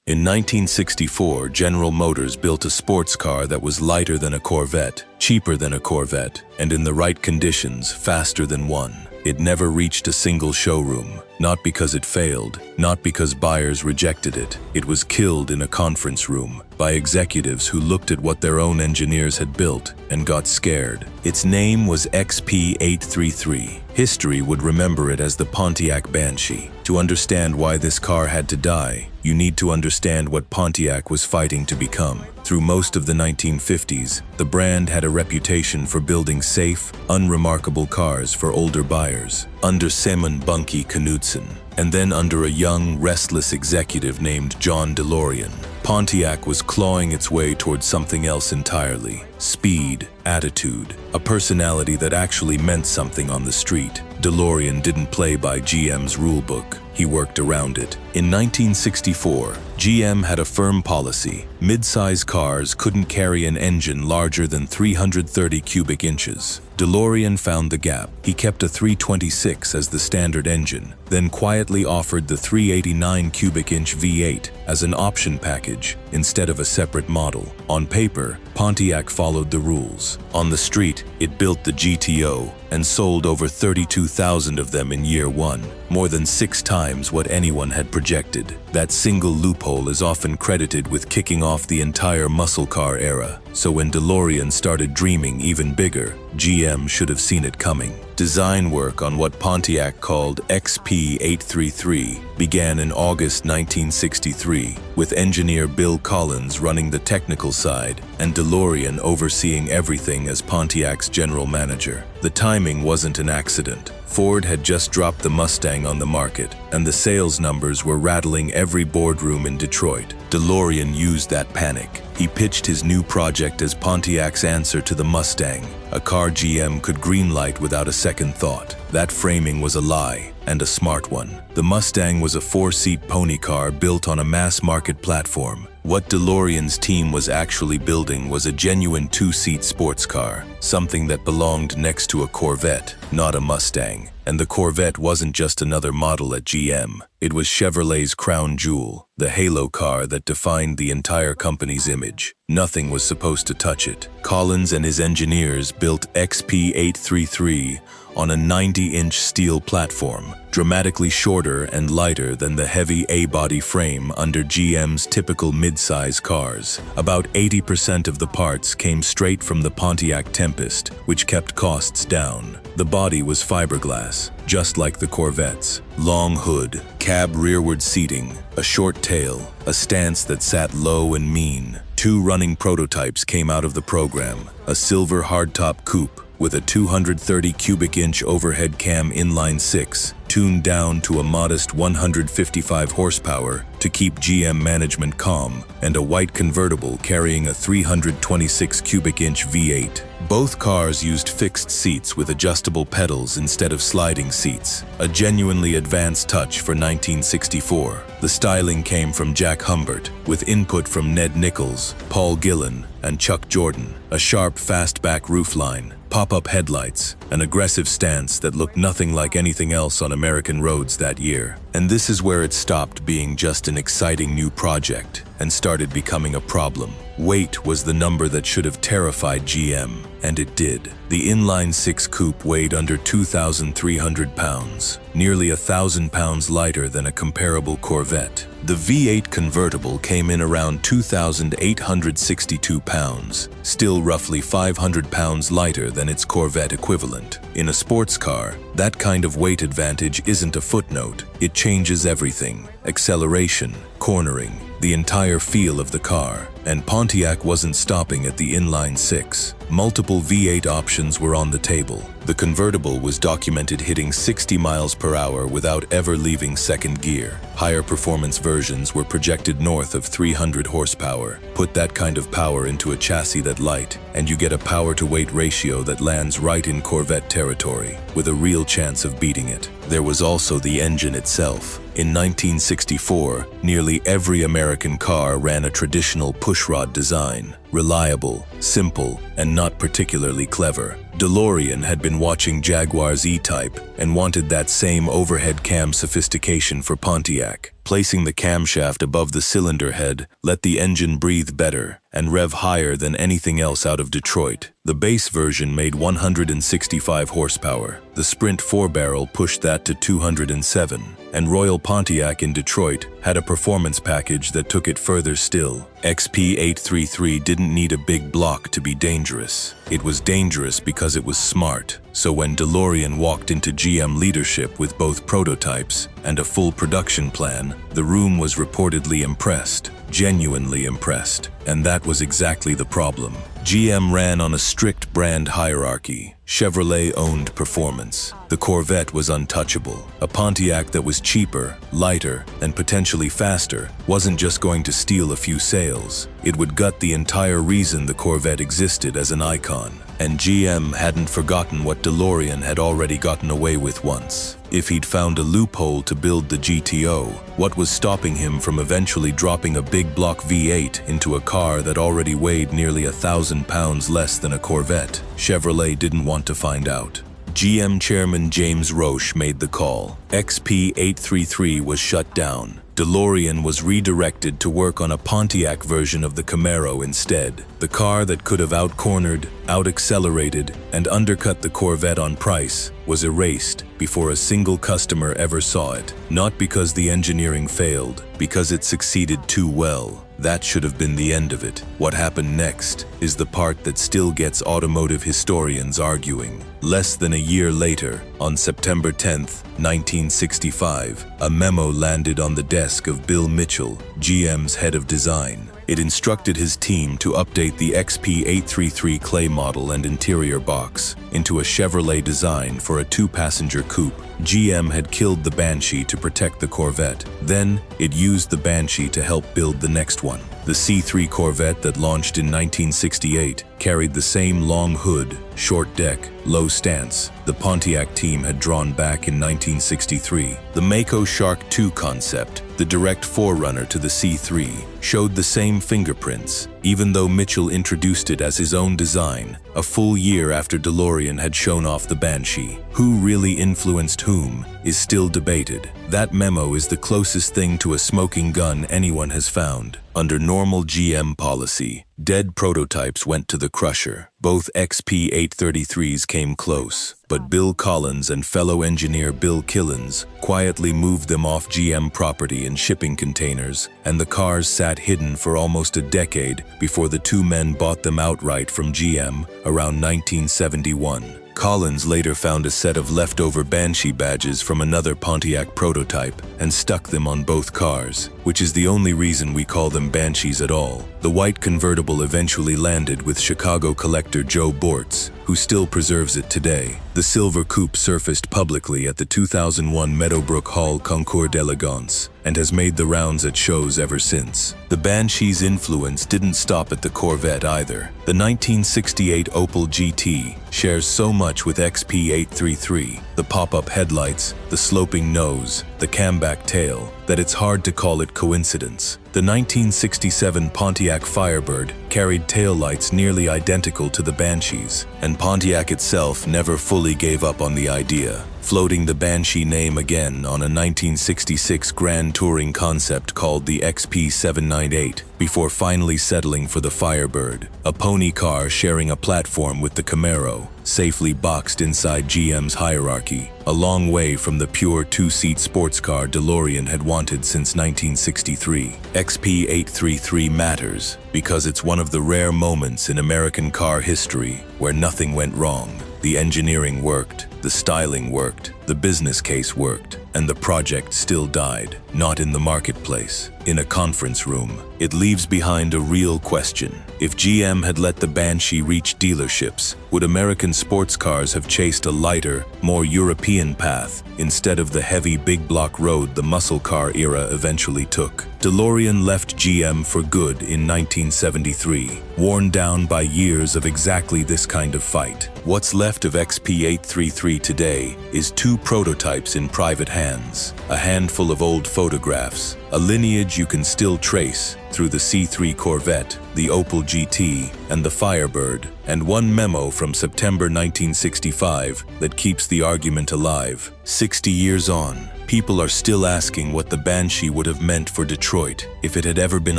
In 1964, General Motors built a sports car that was lighter than a Corvette, cheaper than a Corvette, and in the right conditions, faster than one. It never reached a single showroom, not because it failed, not because buyers rejected it. It was killed in a conference room by executives who looked at what their own engineers had built and got scared. Its name was XP833. History would remember it as the Pontiac Banshee. To understand why this car had to die, you need to understand what Pontiac was fighting to become. Through most of the 1950s, the brand had a reputation for building safe, unremarkable cars for older buyers, under Simon Bunky Knudsen, and then under a young, restless executive named John DeLorean. Pontiac was clawing its way towards something else entirely: speed, attitude, a personality that actually meant something on the street. DeLorean didn't play by GM's rulebook. He worked around it. In 1964, GM had a firm policy. Mid-size cars couldn't carry an engine larger than 330 cubic inches. DeLorean found the gap. He kept a 326 as the standard engine, then quietly offered the 389 cubic inch V8 as an option package instead of a separate model. On paper, Pontiac followed the rules. On the street, it built the GTO and sold over 32,000 of them in year one, more than 6 times what anyone had projected. That single loophole is often credited with kicking off the entire muscle car era. So when DeLorean started dreaming even bigger, GM should have seen it coming. Design work on what Pontiac called XP833 began in August 1963, with engineer Bill Collins running the technical side and DeLorean overseeing everything as Pontiac's general manager. The timing wasn't an accident. Ford had just dropped the Mustang on the market, and the sales numbers were rattling every boardroom in Detroit. DeLorean used that panic. He pitched his new project as Pontiac's answer to the Mustang, a car GM could greenlight without a second thought. That framing was a lie, and a smart one. The Mustang was a 4-seat pony car built on a mass-market platform. What DeLorean's team was actually building was a genuine 2-seat sports car, something that belonged next to a Corvette, not a Mustang. And the Corvette wasn't just another model at GM. It was Chevrolet's crown jewel, the halo car that defined the entire company's image. Nothing was supposed to touch it. Collins and his engineers built XP833 on a 90-inch steel platform, dramatically shorter and lighter than the heavy A-body frame under GM's typical mid-size cars. About 80% of the parts came straight from the Pontiac Tempest, which kept costs down. The body was fiberglass, just like the Corvettes. Long hood, cab rearward seating, a short tail, a stance that sat low and mean. 2 running prototypes came out of the program: a silver hardtop coupe with a 230 cubic inch overhead cam inline-6, tuned down to a modest 155 horsepower to keep GM management calm, and a white convertible carrying a 326 cubic inch V8. Both cars used fixed seats with adjustable pedals instead of sliding seats, a genuinely advanced touch for 1964. The styling came from Jack Humbert, with input from Ned Nichols, Paul Gillen, and Chuck Jordan. A sharp fastback roofline, pop-up headlights, an aggressive stance that looked nothing like anything else on American roads that year. And this is where it stopped being just an exciting new project and started becoming a problem. Weight was the number that should have terrified GM, and it did. The inline-6 coupe weighed under 2,300 pounds, nearly 1,000 pounds lighter than a comparable Corvette. The V8 convertible came in around 2,862 pounds, still roughly 500 pounds lighter than its Corvette equivalent. In a sports car, that kind of weight advantage isn't a footnote. It changes everything: acceleration, cornering, the entire feel of the car. And Pontiac wasn't stopping at the inline-6. Multiple V8 options were on the table. The convertible was documented hitting 60 miles per hour without ever leaving second gear. Higher performance versions were projected north of 300 horsepower. Put that kind of power into a chassis that light, and you get a power-to-weight ratio that lands right in Corvette territory, with a real chance of beating it. There was also the engine itself. In 1964, nearly every American car ran a traditional pushrod design. Reliable, simple, and not particularly clever. DeLorean had been watching Jaguar's E-Type and wanted that same overhead cam sophistication for Pontiac. Placing the camshaft above the cylinder head let the engine breathe better and rev higher than anything else out of Detroit. The base version made 165 horsepower. The Sprint 4-barrel pushed that to 207. And Royal Pontiac in Detroit had a performance package that took it further still. XP833 didn't need a big block to be dangerous. It was dangerous because it was smart. So when DeLorean walked into GM leadership with both prototypes and a full production plan, the room was reportedly impressed, genuinely impressed. And that was exactly the problem. GM ran on a strict brand hierarchy. Chevrolet owned performance. The Corvette was untouchable. A Pontiac that was cheaper, lighter, and potentially faster wasn't just going to steal a few sales. It would gut the entire reason the Corvette existed as an icon. And GM hadn't forgotten what DeLorean had already gotten away with once. If he'd found a loophole to build the GTO, what was stopping him from eventually dropping a big block V8 into a car that already weighed nearly 1,000 pounds less than a Corvette? Chevrolet didn't want to find out. GM chairman James Roche made the call. XP833 was shut down. DeLorean was redirected to work on a Pontiac version of the Camaro instead. The car that could have out-cornered, out-accelerated, and undercut the Corvette on price was erased before a single customer ever saw it. Not because the engineering failed, because it succeeded too well. That should have been the end of it. What happened next is the part that still gets automotive historians arguing. Less than a year later, on September 10, 1965, a memo landed on the desk of Bill Mitchell, GM's head of design. It instructed his team to update the XP833 clay model and interior box into a Chevrolet design for a 2-passenger coupe. GM had killed the Banshee to protect the Corvette. Then, it used the Banshee to help build the next one. The C3 Corvette that launched in 1968 carried the same long hood, short deck, low stance the Pontiac team had drawn back in 1963. The Mako Shark II concept, the direct forerunner to the C3, showed the same fingerprints, even though Mitchell introduced it as his own design, a full year after DeLorean had shown off the Banshee. Who really influenced whom is still debated. That memo is the closest thing to a smoking gun anyone has found. Under normal GM policy, dead prototypes went to the crusher. Both XP833s came close, but Bill Collins and fellow engineer Bill Killens quietly moved them off GM property in shipping containers, and the cars sat hidden for almost a decade before the two men bought them outright from GM around 1971. Collins later found a set of leftover Banshee badges from another Pontiac prototype and stuck them on both cars, which is the only reason we call them Banshees at all. The white convertible eventually landed with Chicago collector Joe Bortz, who still preserves it today. The silver coupe surfaced publicly at the 2001 Meadowbrook Hall Concours d'Elegance and has made the rounds at shows ever since. The Banshee's influence didn't stop at the Corvette either. The 1968 Opel GT shares so much with XP833, the pop-up headlights, the sloping nose, the camback tail, that it's hard to call it coincidence. The 1967 Pontiac Firebird carried taillights nearly identical to the Banshee's, and Pontiac itself never fully gave up on the idea, floating the Banshee name again on a 1966 Grand Touring concept called the XP798, before finally settling for the Firebird, a pony car sharing a platform with the Camaro, safely boxed inside GM's hierarchy, a long way from the pure two-seat sports car DeLorean had wanted since 1963. XP833 matters because it's one of the rare moments in American car history where nothing went wrong. The engineering worked, the styling worked, the business case worked, and the project still died, not in the marketplace, in a conference room. It leaves behind a real question. If GM had let the Banshee reach dealerships, would American sports cars have chased a lighter, more European path instead of the heavy big block road the muscle car era eventually took? DeLorean left GM for good in 1973, worn down by years of exactly this kind of fight. What's left of XP833 today is two prototypes in private hands, a handful of old photos photographs, a lineage you can still trace through the C3 Corvette, the Opel GT, and the Firebird, and one memo from September 1965 that keeps the argument alive. 60 years on, people are still asking what the Banshee would have meant for Detroit if it had ever been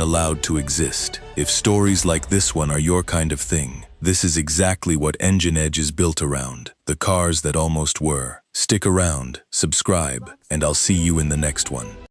allowed to exist. If stories like this one are your kind of thing, this is exactly what Engine Edge is built around, the cars that almost were. Stick around, subscribe, and I'll see you in the next one.